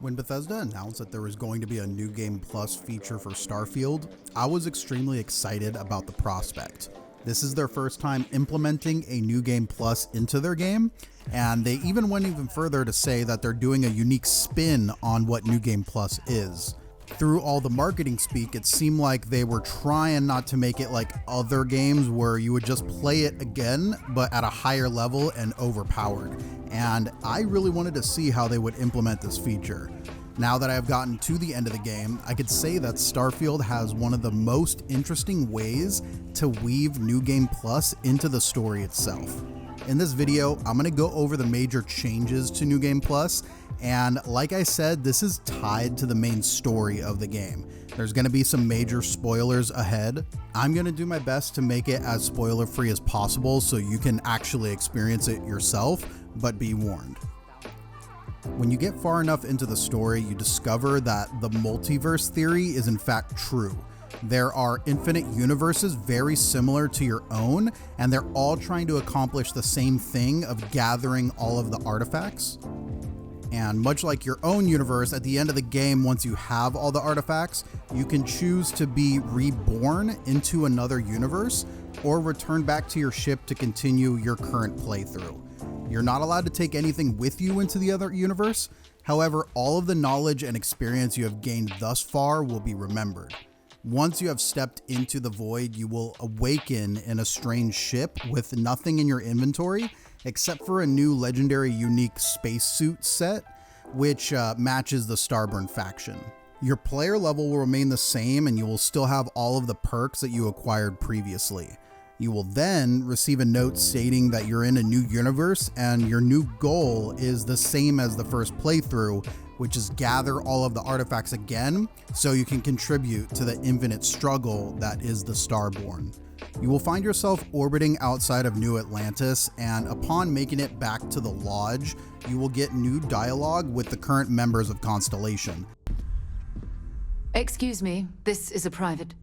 When Bethesda announced that there was going to be a New Game Plus feature for Starfield, I was extremely excited about the prospect. This is their first time implementing a New Game Plus into their game, and they even went even further to say that they're doing a unique spin on what New Game Plus is. Through all the marketing speak, it seemed like they were trying not to make it like other games where you would just play it again, but at a higher level and overpowered. And I really wanted to see how they would implement this feature. Now that I've gotten to the end of the game, I could say that Starfield has one of the most interesting ways to weave New Game Plus into the story itself. In this video, I'm going to go over the major changes to New Game Plus, and like I said, this is tied to the main story of the game. There's going to be some major spoilers ahead. I'm going to do my best to make it as spoiler free as possible so you can actually experience it yourself, but be warned. When you get far enough into the story, you discover that the multiverse theory is in fact true. There are infinite universes very similar to your own, and they're all trying to accomplish the same thing of gathering all of the artifacts. And much like your own universe, at the end of the game, once you have all the artifacts, you can choose to be reborn into another universe or return back to your ship to continue your current playthrough. You're not allowed to take anything with you into the other universe. However, all of the knowledge and experience you have gained thus far will be remembered. Once you have stepped into the void, you will awaken in a strange ship with nothing in your inventory except for a new legendary unique spacesuit set, which matches the Starborn faction. Your player level will remain the same and you will still have all of the perks that you acquired previously. You will then receive a note stating that you're in a new universe and your new goal is the same as the first playthrough, which is gather all of the artifacts again so you can contribute to the infinite struggle that is the Starborn. You will find yourself orbiting outside of New Atlantis, and upon making it back to the lodge, you will get new dialogue with the current members of Constellation. Excuse me, this is a private...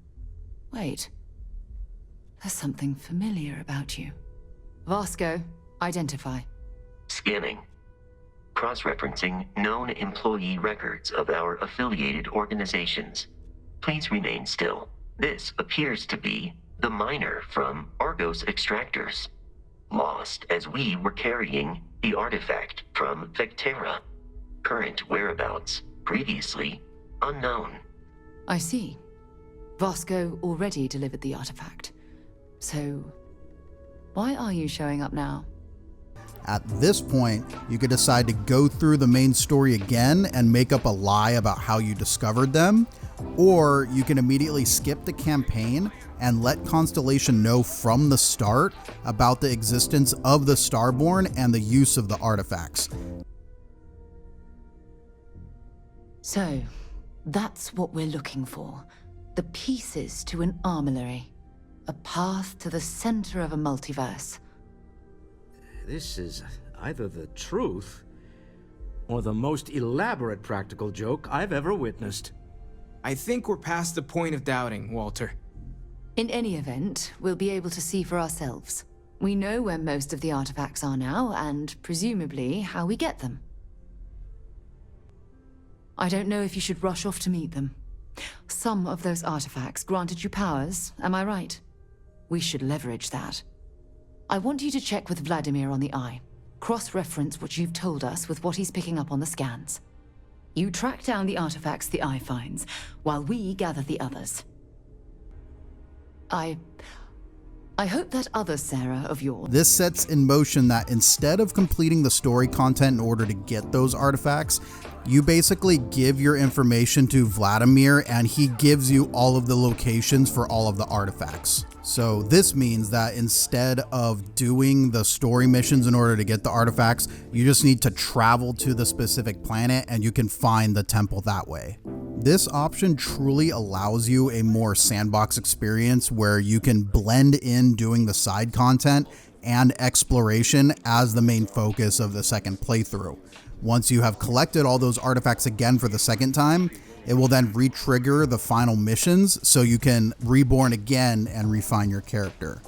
Wait. There's something familiar about you. Vasco, identify. Scanning. Cross-referencing known employee records of our affiliated organizations. Please remain still. This appears to be the miner from Argos Extractors. Lost as we were carrying the artifact from Vectera. Current whereabouts, previously unknown. I see. Vasco already delivered the artifact. So, why are you showing up now? At this point, you could decide to go through the main story again and make up a lie about how you discovered them, or you can immediately skip the campaign and let Constellation know from the start about the existence of the Starborn and the use of the artifacts. So, that's what we're looking for. The pieces to an armory. A path to the center of a multiverse. This is either the truth or the most elaborate practical joke I've ever witnessed. I think we're past the point of doubting, Walter. In any event, we'll be able to see for ourselves. We know where most of the artifacts are now, and presumably how we get them. I don't know if you should rush off to meet them. Some of those artifacts granted you powers, am I right? We should leverage that. I want you to check with Vladimir on the Eye. Cross-reference what you've told us with what he's picking up on the scans. You track down the artifacts the Eye finds, while we gather the others. I hope that other Sarah of yours... This sets in motion that instead of completing the story content in order to get those artifacts, you basically give your information to Vladimir and he gives you all of the locations for all of the artifacts. So this means that instead of doing the story missions in order to get the artifacts, you just need to travel to the specific planet and you can find the temple that way. This option truly allows you a more sandbox experience where you can blend in doing the side content and exploration as the main focus of the second playthrough. Once you have collected all those artifacts again for the second time, it will then re-trigger the final missions so you can reborn again and refine your character.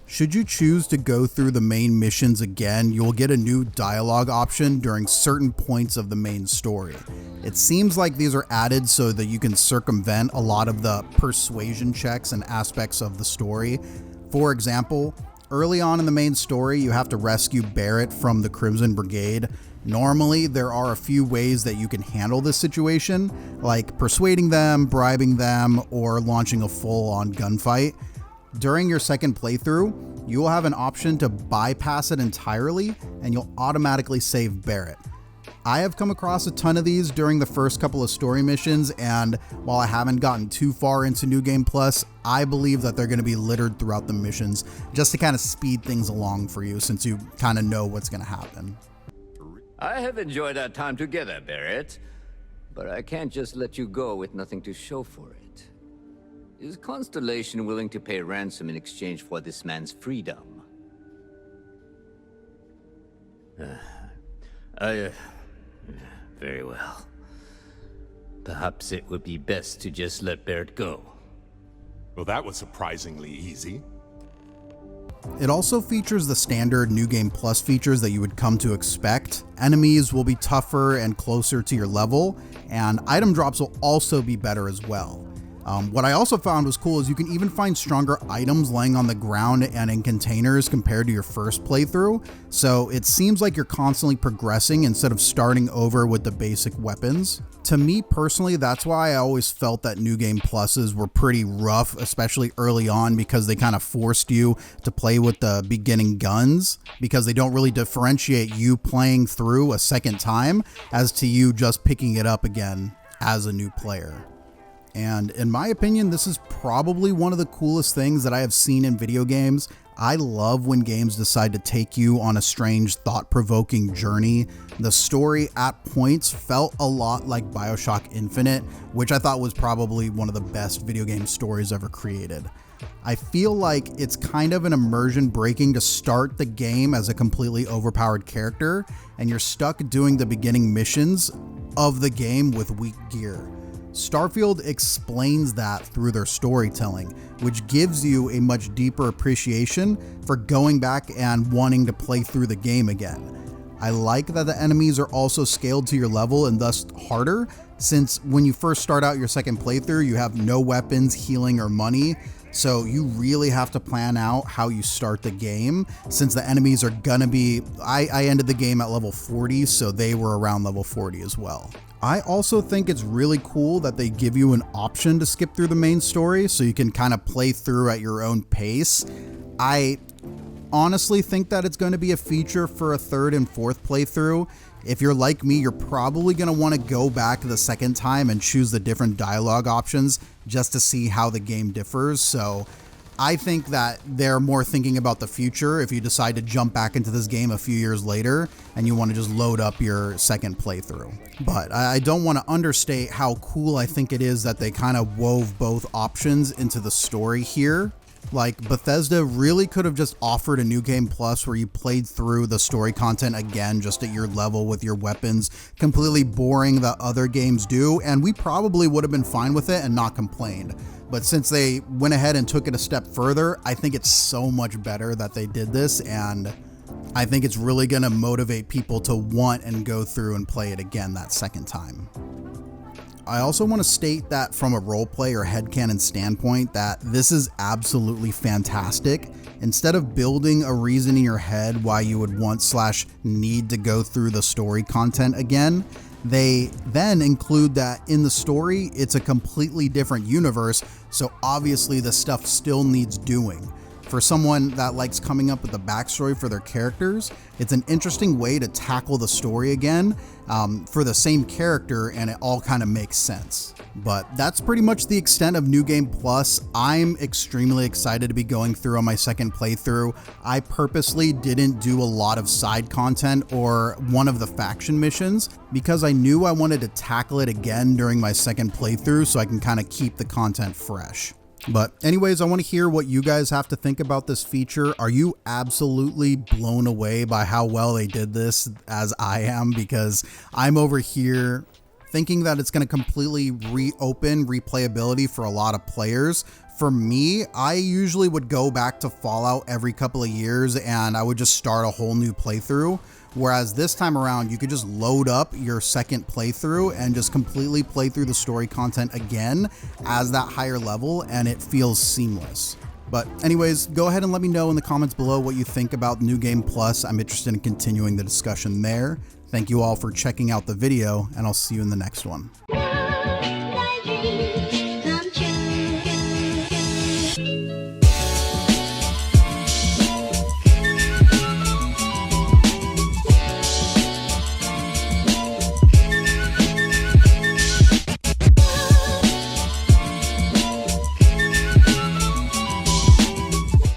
Should you choose to go through the main missions again, you'll get a new dialogue option during certain points of the main story. It seems like these are added so that you can circumvent a lot of the persuasion checks and aspects of the story. For example, early on in the main story, you have to rescue Barrett from the Crimson Brigade. Normally, there are a few ways that you can handle this situation, like persuading them, bribing them, or launching a full-on gunfight. During your second playthrough, you will have an option to bypass it entirely, and you'll automatically save Barrett. I have come across a ton of these during the first couple of story missions, and while I haven't gotten too far into New Game Plus, I believe that they're going to be littered throughout the missions just to kind of speed things along for you, since you kind of know what's going to happen. I have enjoyed our time together, Barrett, but I can't just let you go with nothing to show for it. Is Constellation willing to pay ransom in exchange for this man's freedom? Very well. Perhaps it would be best to just let Barrett go. Well, that was surprisingly easy. It also features the standard New Game Plus features that you would come to expect. Enemies will be tougher and closer to your level, and item drops will also be better as well. What I also found was cool is you can even find stronger items laying on the ground and in containers compared to your first playthrough, so it seems like you're constantly progressing instead of starting over with the basic weapons. To me personally, that's why I always felt that New Game Pluses were pretty rough, especially early on, because they kind of forced you to play with the beginning guns, because they don't really differentiate you playing through a second time as to you just picking it up again as a new player. And in my opinion, this is probably one of the coolest things that I have seen in video games. I love when games decide to take you on a strange, thought-provoking journey. The story at points felt a lot like BioShock Infinite, which I thought was probably one of the best video game stories ever created. I feel like it's kind of an immersion breaking to start the game as a completely overpowered character, and you're stuck doing the beginning missions of the game with weak gear. Starfield explains that through their storytelling, which gives you a much deeper appreciation for going back and wanting to play through the game again. I like that the enemies are also scaled to your level and thus harder, since when you first start out your second playthrough, you have no weapons, healing, or money, so you really have to plan out how you start the game, since the enemies are gonna be, I ended the game at level 40, so they were around level 40 as well. I also think it's really cool that they give you an option to skip through the main story so you can kind of play through at your own pace. I honestly think that it's going to be a feature for a third and fourth playthrough. If you're like me, you're probably going to want to go back the second time and choose the different dialogue options just to see how the game differs. So I think that they're more thinking about the future if you decide to jump back into this game a few years later and you want to just load up your second playthrough. But I don't want to understate how cool I think it is that they kind of wove both options into the story here. Like, Bethesda really could have just offered a New Game Plus where you played through the story content again just at your level with your weapons, completely boring that other games do, and we probably would have been fine with it and not complained. But since they went ahead and took it a step further, I think it's so much better that they did this, and I think it's really going to motivate people to want and go through and play it again that second time. I also want to state that from a roleplay or headcanon standpoint that this is absolutely fantastic. Instead of building a reason in your head why you would want/need to go through the story content again, they then include that in the story, it's a completely different universe, so obviously the stuff still needs doing. For someone that likes coming up with a backstory for their characters, it's an interesting way to tackle the story again for the same character, and it all kind of makes sense. But that's pretty much the extent of New Game Plus. I'm extremely excited to be going through on my second playthrough. I purposely didn't do a lot of side content or one of the faction missions because I knew I wanted to tackle it again during my second playthrough so I can kind of keep the content fresh. But anyways, I want to hear what you guys have to think about this feature. Are you absolutely blown away by how well they did this as I am? Because I'm over here thinking that it's going to completely reopen replayability for a lot of players For me, I usually would go back to Fallout every couple of years and I would just start a whole new playthrough. Whereas this time around, you could just load up your second playthrough and just completely play through the story content again as that higher level, and it feels seamless. But anyways, go ahead and let me know in the comments below what you think about New Game Plus. I'm interested in continuing the discussion there. Thank you all for checking out the video, and I'll see you in the next one.